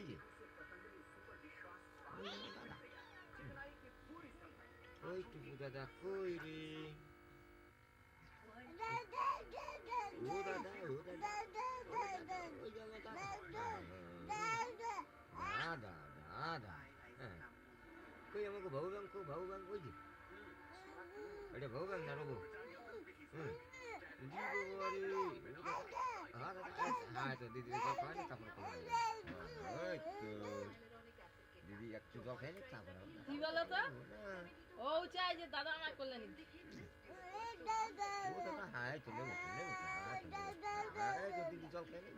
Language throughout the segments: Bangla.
ওই যে ওই টুকু দাদা কই রে ও দাদা ও দাদা ওই দাদা দাদা দাদা কই আমাকে ভাউ ব্যাং ওই যে এটা ভাউ ব্যাং না রবো হ্যাঁ তো দিদি জল খাওয়া নি তারপরে ওই তো দিদি একটু জল খাই নি তারপরে কি বলো তো ও চাই যে দাদা আমায় করলে নি ও দাদা হ্যাঁ চলে গেছে দিদি জল খাই নি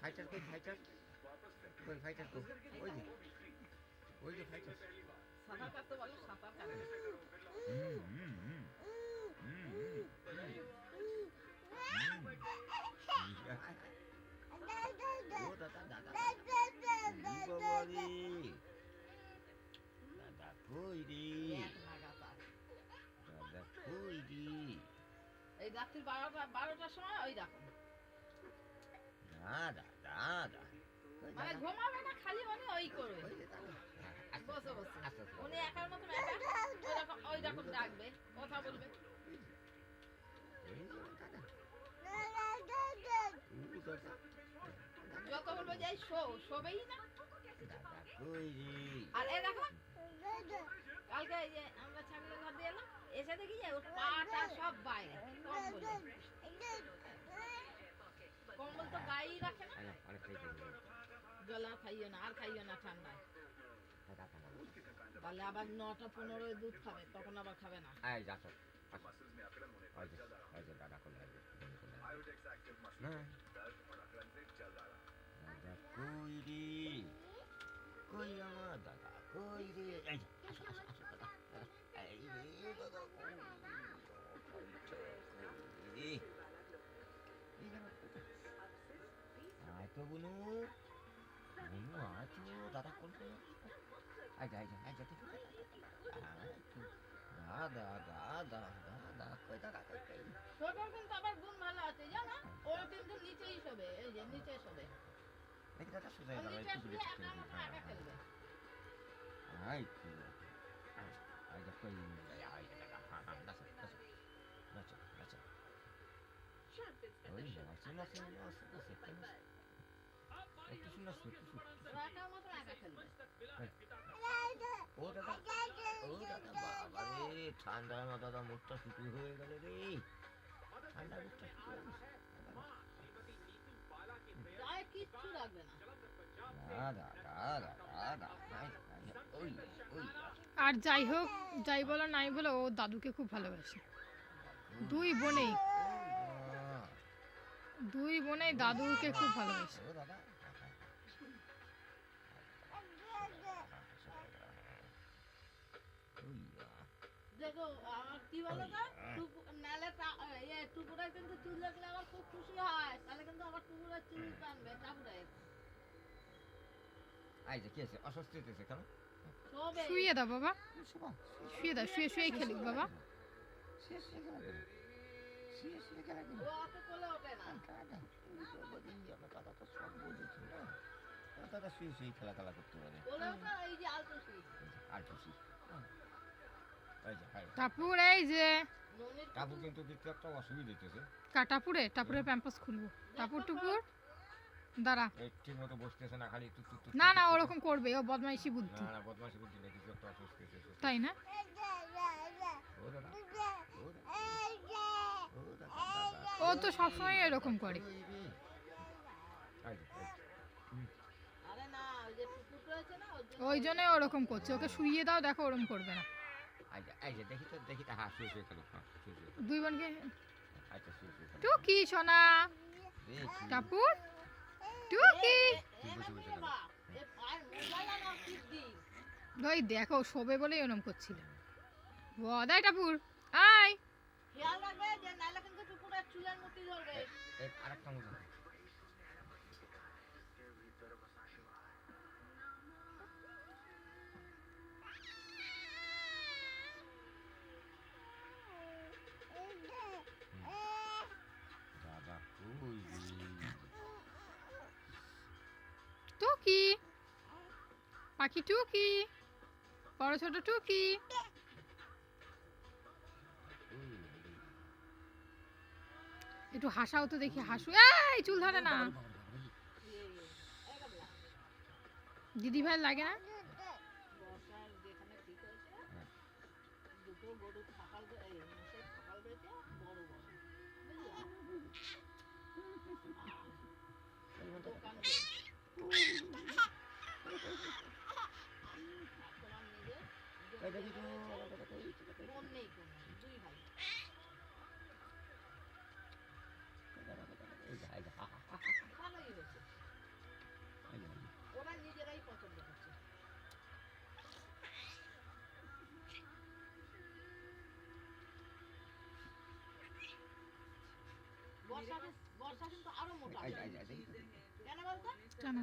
ফাইটার কই ফাইটার কই ওই যে ফাইটার সাঁতার কাটতে বলো সাঁতার কাটতে ও দাদা বাবারে দাদা কই রে দাদা কই রে এই রাত্রি 12টার সময় ওই দেখো দাদা মানে ঘুমাবে না খালি মানে ওই করবে বসে উনি একার মতন ওই রকম ডাকবে কথা বলবে যত বলবো যাই শোবেই না আর এ দেখো কালকে এই যে আমরা ছাগলের ঘর দিয়ে এলাম এসে দেখি যে ওর পাটা সব বাইরে কম্বল তো গায়েই রাখে না জল আর খাইও না ঠান্ডায় তাহলে আবার 9টা 15 দুধ খাবে তখন আবার খাবে না দাদা কই রে কই আমার দাদা কই রে আয় তো বুনু আছো দাদা কোন আয় দাদা কই দাদা কই ছোটর কিন্তু আবার গুণ ভালো আছে জানো ও কিন্তু নিচেই শোবে এই যে নিচে শোবে দেখি দাদা সোজা দাদা একটু একা খেলবে আয় কি আয় যা কই আয় দাদা নাচো ওই নাচো একটু শুনে ও দাদা বাবারে ঠান্ডার মা দাদা মুখটা শুকিয়ে হয়ে গেল রে ঠান্ডা মুখটা শুকিয়ে কিচ্ছু লাগবে না আর যাই হোক যাই বলো নাই বলো ও দাদুকে খুব ভালোবাসে দুই বোনেই দাদুকে খুব ভালোবাসে দেখো কি বলো তো নালে টুকুরা কিন্তু চুল দেখলে আমার খুব খুশি হয় তাহলে কিন্তু আমার টুকুরা চুল টানবে টাপুরে আই যে কি আছে অস্বস্তি হইতেছে কেন শুয়ে দাও বাবা শুয়ে দাও শুয়ে খেলুক বাবা ও অত কোলে ওঠে না দাদা শুয়ে খেলা করতে পারে কোলে ওঠা এই যে আলটুসি টাপুর এই যে টাপু কিন্তু দেখতে একটা অসুবিধা হইতেছে টাপুরের প্যাম্পাস খুলবো টুপুর দাঁড়া ঠিক মতো বসতেছে না খালি না ওরকম করবে ও বদমাইশি বুদ্ধি না বদমাইশি বুদ্ধি না কিছু একটা অসুস্থ হইতেছে তাই না ও তো সবসময় এরকম করে ওই জন্য ওরকম করছে ওকে শুইয়ে দাও দেখো ওরকম করবে না দেখি হ্যাঁ শুয়ে খেলো দুই বোনকে আচ্ছা শুয়ে টুকি সোনা টাপুর টুকি ওই দেখো শোবে বলেই ওরকম করছিল বদাই টাপুর আয় খেয়াল রাখবে যে নালে কিন্তু টুকুরের চুলের মুঠি ধরবে আরেকটা মজা টুকি, পাখি টুকি, বড় ছোট টুকি। একটু হাসাও তো দেখি, হাসু। এই চুল ধরে না। দিদি ভাই লাগে না? বর্ষার যেখানে ঠিক হয়েছে দুটো গরু ফাঁকাল মোষের ফাঁকাল রয়েছে বড় বড় বুঝলা দোকান তোমার নিজের বোন নেই কোনো দুই ভাই ভালোই হয়েছে ওরা নিজেরাই পছন্দ করছে বর্ষা কিন্তু আরো মোটা কেন বলতো জানো